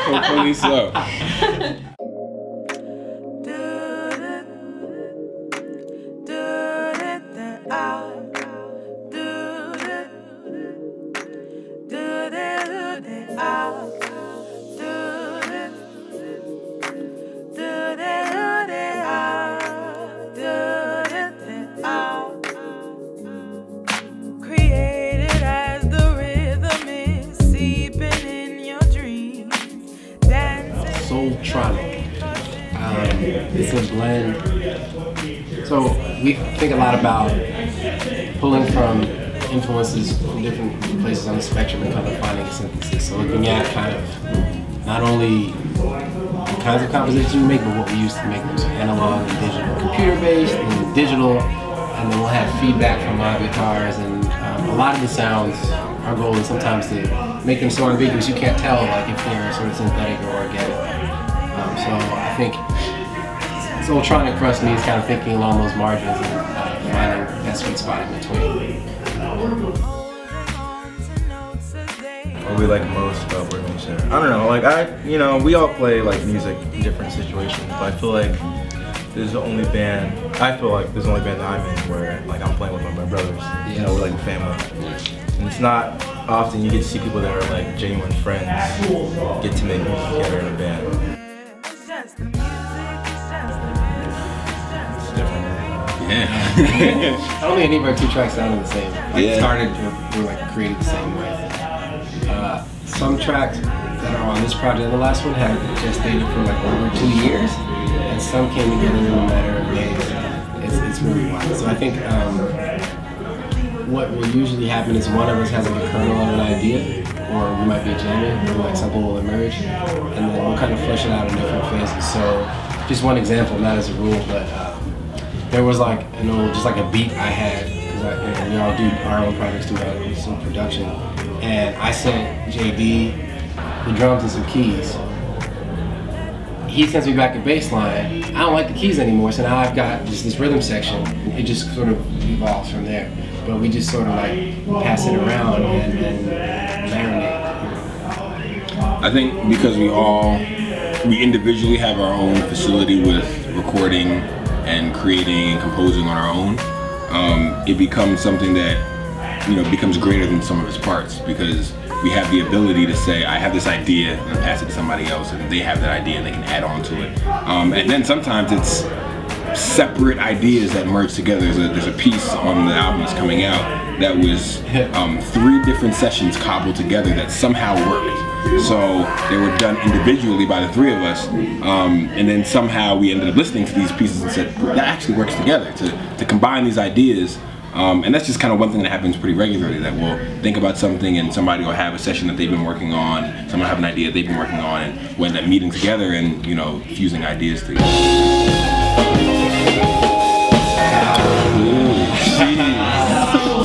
Hopefully so. Soultronic. It's a blend. So we think a lot about pulling from influences from different places on the spectrum and kind of finding a synthesis. So looking at kind of not only the kinds of compositions we make, but what we used to make them. So analog and digital, computer-based and digital, and then we'll have feedback from live guitars and a lot of the sounds. Our goal is sometimes to make them so ambiguous you can't tell like if they're sort of synthetic or organic. So I think Soultronic for us means kind of thinking along those margins and finding that sweet spot in between. What we like most about working with I don't know, like we all play like music in different situations, but I feel like there's the only band, I feel like there's the only band that I'm in where like I'm playing with my brothers, you know, we're like a family. And it's not often you get to see people that are like genuine friends get to make music together in a band. It's different. Yeah. I don't think any of our two tracks sounded the same. Like started, we were like created the same way. Some tracks that are on this project, the last one had gestated for like over 2 years, and some came together in a matter of days. It's really wild. So I think what will usually happen is one of us has like a kernel of an idea, or we might be jamming, and like something will emerge, and then we'll kind of flesh it out in different phases. So just one example, not as a rule, but there was like just like a beat I had, because we all do our own projects through some production, and I sent JD the drums and some keys. He sends me back a bass line. I don't like the keys anymore, so now I've got just this rhythm section. It just sort of evolves from there. But we just sort of like pass it around and marinate. I think because we individually have our own facility with recording and creating and composing on our own, it becomes something that becomes greater than some of its parts, because we have the ability to say, I have this idea, and pass it to somebody else, and they have that idea and they can add on to it. And then sometimes it's separate ideas that merge together. There's a piece on the album that's coming out that was 3 different sessions cobbled together that somehow worked. So they were done individually by the 3 of us, and then somehow we ended up listening to these pieces and said, that actually works together to combine these ideas. And that's just kind of one thing that happens pretty regularly, that we'll think about something and somebody will have a session that they've been working on, someone will have an idea they've been working on, and we'll end up meeting together and fusing ideas together.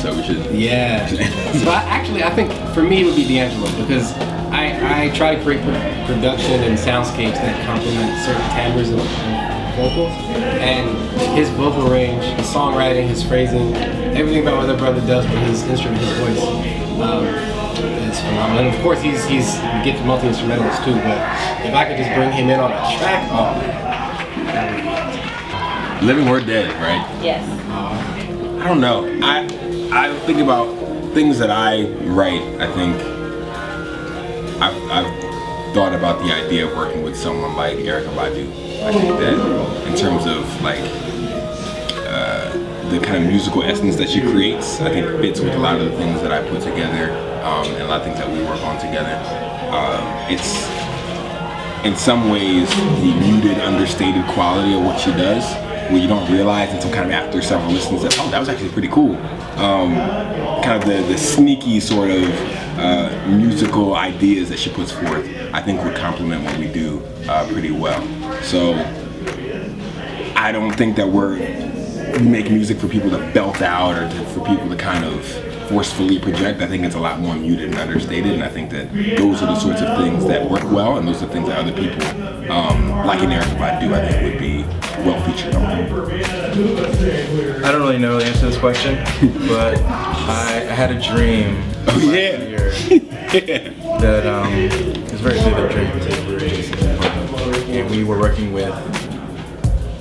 So we should. Yeah. So I think for me it would be D'Angelo, because I try to create production and soundscapes that complement certain timbres of vocals, and his vocal range, his songwriting, his phrasing, everything about what their brother does with his instrument, his voice, is phenomenal. And of course he's gifted multi-instrumentalist too, but if I could just bring him in on a track, Living or Dead, right? Yes. I don't know. I think about things that I write. I think I've thought about the idea of working with someone like Erykah Badu. I think that in terms of like the kind of musical essence that she creates, I think fits with a lot of the things that I put together, and a lot of things that we work on together. It's in some ways the muted, understated quality of what she does, where you don't realize until kind of after several listens that, oh, that was actually pretty cool. Kind of the sneaky sort of musical ideas that she puts forth, I think would complement what we do pretty well. So I don't think that we make music for people to belt out or for people to kind of forcefully project. I think it's a lot more muted and understated, and I think that those are the sorts of things that work well, and those are the things that other people, like an Erykah Badu, I think would be well featured on. I don't really know the answer to this question, but I had a dream. Oh yeah. that it's a very vivid dream to and we were working with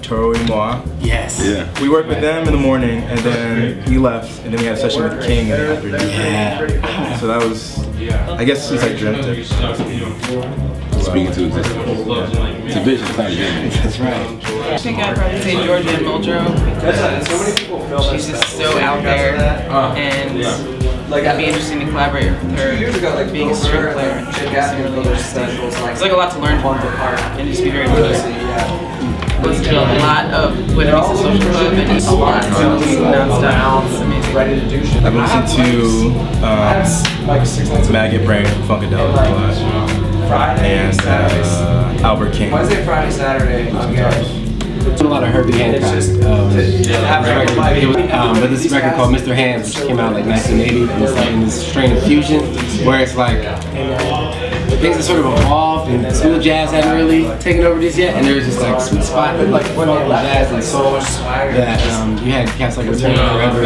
Toro and Moi. Yes. Yeah. We worked with them in the morning, and then he left, and then we had a session with King in the afternoon. Yeah. So that was, I guess, since I dreamt it. Speaking to existence. It's a vision, it's not a dream. That's right. I think I'd probably say Georgia and Muldrow because she's just so out there, and it'd be interesting to collaborate with her. Being a string player, it's like a lot to learn from her, and just be very close. Listen to a lot of what it means to social club and just a lot of non-stop. It's amazing. I've listened to Maggot Brain from Funkadelic a lot, and Albert King. Wednesday, Friday, Saturday. A lot of Herbie Hancock. But this record called Mr. Hands, which came out like 1980, and it's like in this strain of fusion, where it's like things have sort of evolved, and smooth jazz hadn't really taken over this yet, and there's this like sweet spot with like funk and jazz and soul that you had cats like Return Forever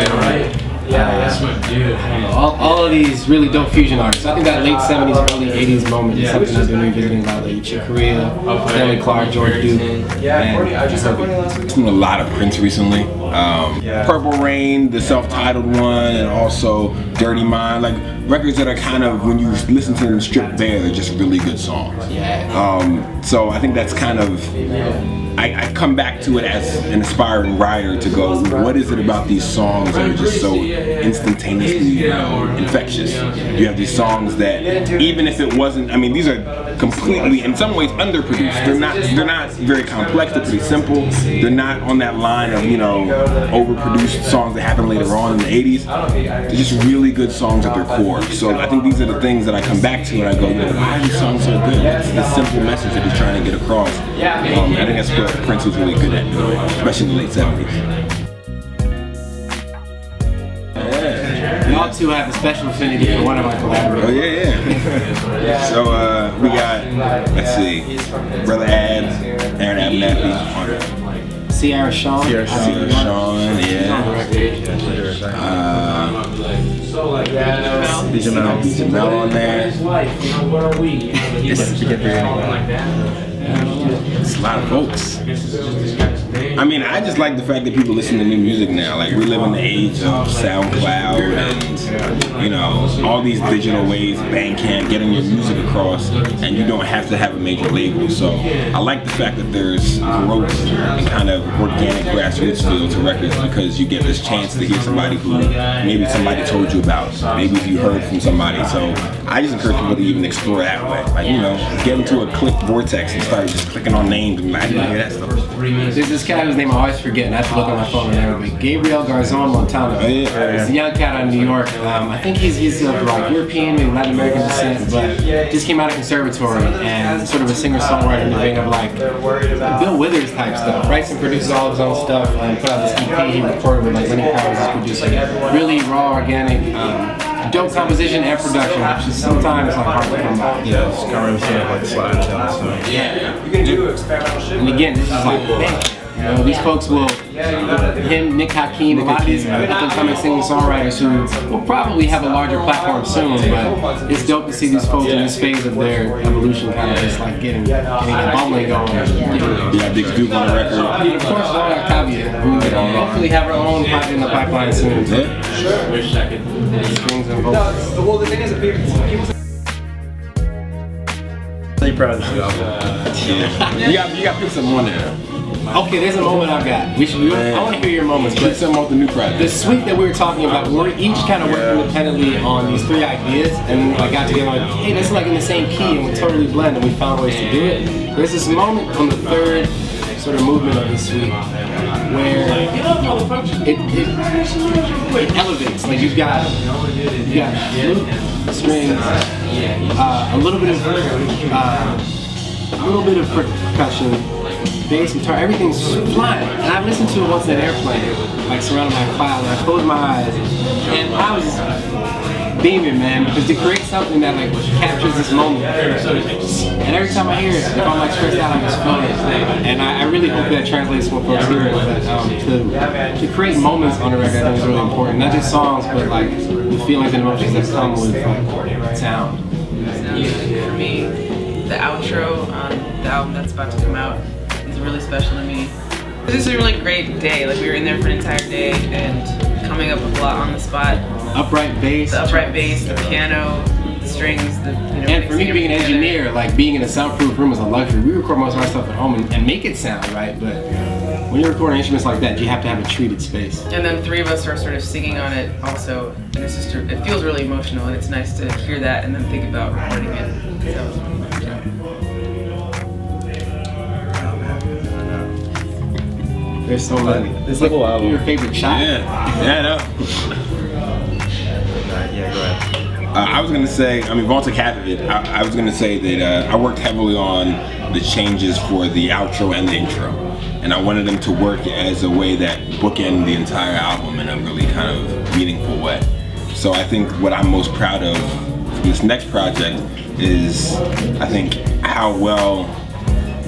and all of these really dope fusion artists. I think that late 70s, early 80s moment is something I've been revisiting a lot lately. Chick Corea, Stanley Clarke, George Duke, and I've seen a lot of Prince recently. Purple Rain, the self-titled one, and also Dirty Mind, like records that are kind of, when you listen to them stripped bare, they're just really good songs. So I think that's kind of, I come back to it as an aspiring writer to go, what is it about these songs that are just so instantaneously, infectious? You have these songs that, even if it wasn't, I mean, these are completely, in some ways, underproduced. They're not very complex. They're pretty simple. They're not on that line of, overproduced songs that happen later on in the 80s. They're just really good songs at their core. So I think these are the things that I come back to and I go, why are these songs so good? It's the simple message that he's trying to get across. I think that's what Prince was really good at doing, especially in the late 70s. y'all two have a special affinity for one of my collaborators. Oh yeah. So we got, let's see, Brother Abs, Aaron Abernathy on Sierra Sean, yeah. DJ Mel on there. It's a lot of folks. I mean, I just like the fact that people listen to new music now. Like, we live in the age of SoundCloud and, all these digital ways, Bandcamp, getting your music across, and you don't have to have a major label. So I like the fact that there's growth and kind of organic grassroots feel to records, because you get this chance to hear somebody who maybe somebody told you about, maybe you heard from somebody. So I just encourage people to even explore that way. Like, get into a click vortex and start just clicking on names and I didn't hear that stuff. There's this cat whose name I always forget, and I have to look on my phone and everything. Gabriel Garzon Montano. He's a young cat out of New York. I think he's of like European and Latin American descent, but just came out of conservatory and sort of a singer-songwriter in the vein of like Bill Withers type stuff. Writes and produces all of his own stuff. Put out this EP he recorded with like Lenny Powers as producer. Really raw, organic. Dope composition and production, which is sometimes like hard to come by. Yeah, it's kind of like slides down. So. Yeah. You can do experimental shit. And again, this is like, man, these folks will, him, Nick Hakim, a lot of these up-and-coming singer-songwriters who will probably have a larger platform soon, but it's dope to see these folks in this phase of their evolution kind of just like getting that bubbling going. Yeah, Dick Duke on the record. And of course, Laura Octavia, who will hopefully have her own project in the pipeline soon. Yeah. Strings and vocals. Well, the thing is, people. I'm proud of this album. Yeah. You got to put something on there. Okay, there's a moment I've got. I want to hear your moments. Put something off the new project. The suite that we were talking about, we're each kind of working independently on these three ideas, and I got together like, hey, that's like in the same key, and we totally blend, and we found ways to do it. There's this moment on the third sort of movement of the suite where it elevates. Like you've got flute, strings, a little bit of percussion, bass, guitar, everything's flying. And I've listened to it once in an airplane, like surrounded by a cloud, and I closed my eyes, and I was beaming, man, because to create something that like captures this moment. And every time I hear it, if I'm like stressed out, I'm just feeling it. And I really hope that translates to what folks hear. But to create moments on a record, I think is really important. Not just songs, but like the feelings and emotions that come with like sound. for me, the outro on the album that's about to come out is really special to me. It was just a really great day. Like we were in there for an entire day and coming up with a lot on the spot. Upright bass. The upright bass, the piano, the strings, the and for me to be an engineer, like being in a soundproof room is a luxury. We record most of our stuff at home and make it sound right, but when you're recording instruments like that, you have to have a treated space. And then 3 of us are sort of singing on it also, and it's just, it feels really emotional, and it's nice to hear that and then think about recording it. So. There's so many. It's like your favorite shot? Yeah, I know. Yeah, go ahead. I was gonna say, I mean, Vaughn took half of it. I was gonna say that I worked heavily on the changes for the outro and the intro, and I wanted them to work as a way that bookend the entire album in a really kind of meaningful way. So I think what I'm most proud of for this next project is, I think, how well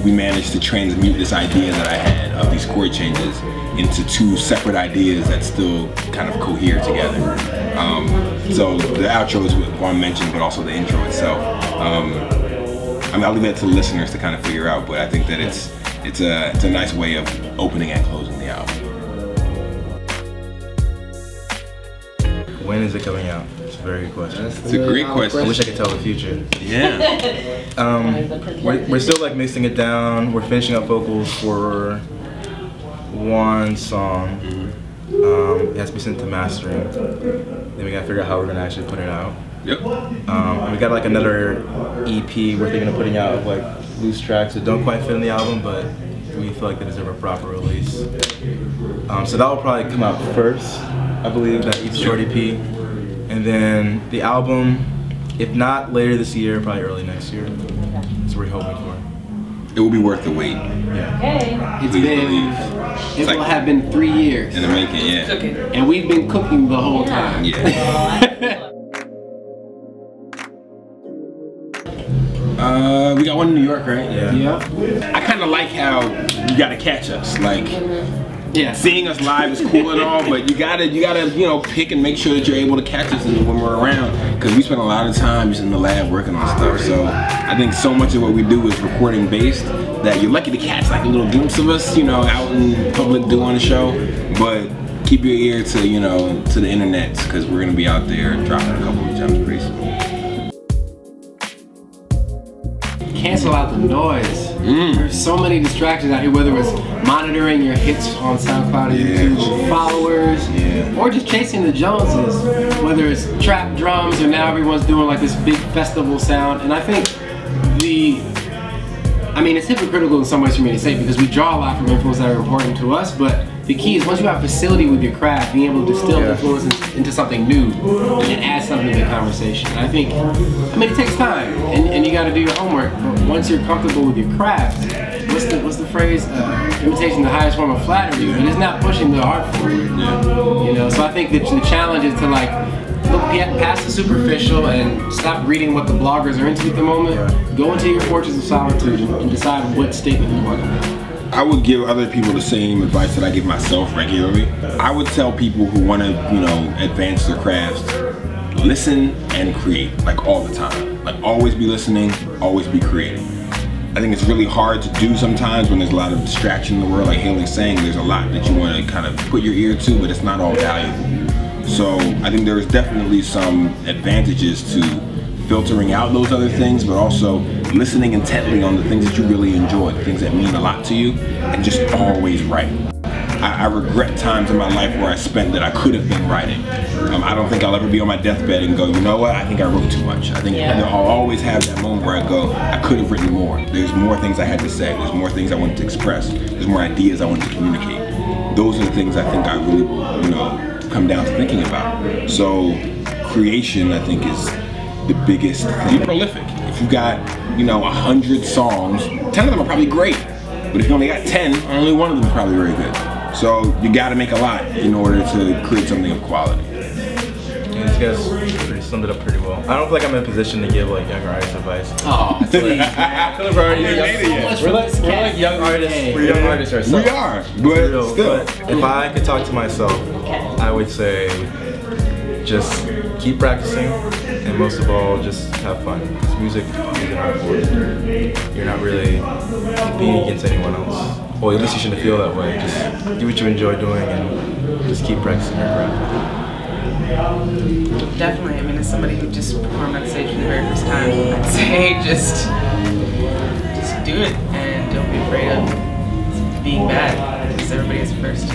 we managed to transmute this idea that I had of these chord changes into 2 separate ideas that still kind of cohere together. So the outro is what Vaughn mentioned, but also the intro itself. I mean, I'll leave that to the listeners to kind of figure out, but I think that it's a nice way of opening and closing the album. When is it coming out? It's a very good question. It's a great question. I wish I could tell the future. Yeah. We're still like mixing it down. We're finishing up vocals for 1 song. It has to be sent to mastering. Then we gotta figure out how we're gonna actually put it out. Yep. And we got like another EP we're thinking of putting out of like loose tracks that don't quite fit in the album, but we feel like they deserve a proper release. So that will probably come out first, I believe, that short EP. And then the album, if not later this year, probably early next year. That's what we're hoping for. It will be worth the wait. Yeah. It will have been 3 years. In the making, yeah. And we've been cooking the whole time. Yeah. We got one in New York, right? Yeah. I kind of like how you gotta catch us. Like, yeah, seeing us live is cool and all, but you gotta, pick and make sure that you're able to catch us when we're around, because we spend a lot of time just in the lab working on stuff. So I think so much of what we do is recording based that you're lucky to catch like a little glimpse of us, out in public doing a show. But keep your ear to, to the internet, because we're gonna be out there dropping a couple of gems pretty soon. Cancel out the noise. There's so many distractions out here, whether it's monitoring your hits on SoundCloud and YouTube, followers, or just chasing the Joneses. Whether it's trap drums or now everyone's doing like this big festival sound. And I think it's hypocritical in some ways for me to say, because we draw a lot from influences that are important to us, but the key is once you have facility with your craft, being able to distill influences into something new and add something to the conversation. And I think, it takes time and you gotta do your homework, but once you're comfortable with your craft, what's the phrase? Imitation the highest form of flattery, and it's not pushing the art forward. So I think that the challenge is to look past the superficial and stop reading what the bloggers are into at the moment. Go into your fortress of solitude and decide what statement you want to make. I would give other people the same advice that I give myself regularly. I would tell people who want to, advance their crafts, listen and create, like all the time. Like always be listening, always be creating. I think it's really hard to do sometimes when there's a lot of distraction in the world. Like Haley's saying, there's a lot that you want to kind of put your ear to, but it's not all valuable. So I think there's definitely some advantages to filtering out those other things, but also listening intently on the things that you really enjoy, the things that mean a lot to you, and just always write. I regret times in my life where I spent that I could have been writing. I don't think I'll ever be on my deathbed and go, you know what, I think I wrote too much. I think I'll always have that moment where I go, I could have written more. There's more things I had to say. There's more things I wanted to express. There's more ideas I wanted to communicate. Those are the things I think I really, come down to thinking about. So creation, I think, is the biggest thing. Be prolific. If you got, 100 songs, 10 of them are probably great. But if you only got 10, only one of them is probably very good. So you gotta make a lot in order to create something of quality. Yeah, these guys summed it up pretty well. I don't feel like I'm in a position to give like younger artists advice. Oh, please. We're like young artists. We're young artists ourselves. We are, but still. But if I could talk to myself, I would say just keep practicing and and most of all, just have fun. Because music is an art form. You're not really competing against anyone else. Well, at least you shouldn't feel that way. Just do what you enjoy doing and just keep practicing your craft. Definitely. I mean, as somebody who just performed on stage for the very first time, I'd say just do it and don't be afraid of being bad, because everybody is first.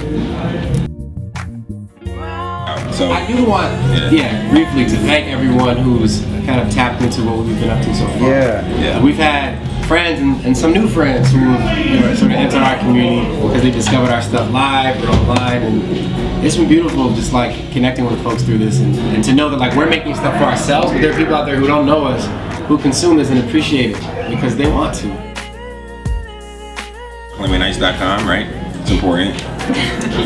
So I do want, briefly to thank everyone who's kind of tapped into what we've been up to so far. Yeah. We've had friends and some new friends who sort of entered our community because they discovered our stuff live or online, and it's been beautiful just like connecting with folks through this and to know that like we're making stuff for ourselves, but there are people out there who don't know us who consume this and appreciate it because they want to. ColumbiaNights.com, right? It's important.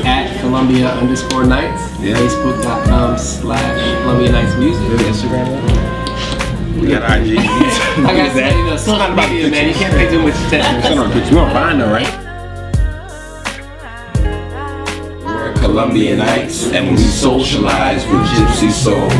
At Columbia_Nights, Facebook.com/Columbia Nights Music, Instagram. We got IG. I gotta say, social media, man, you can't pay too much attention. Send on pictures. We on Vine though, right? We're Columbia Nights, and we socialize with Gypsy Soul.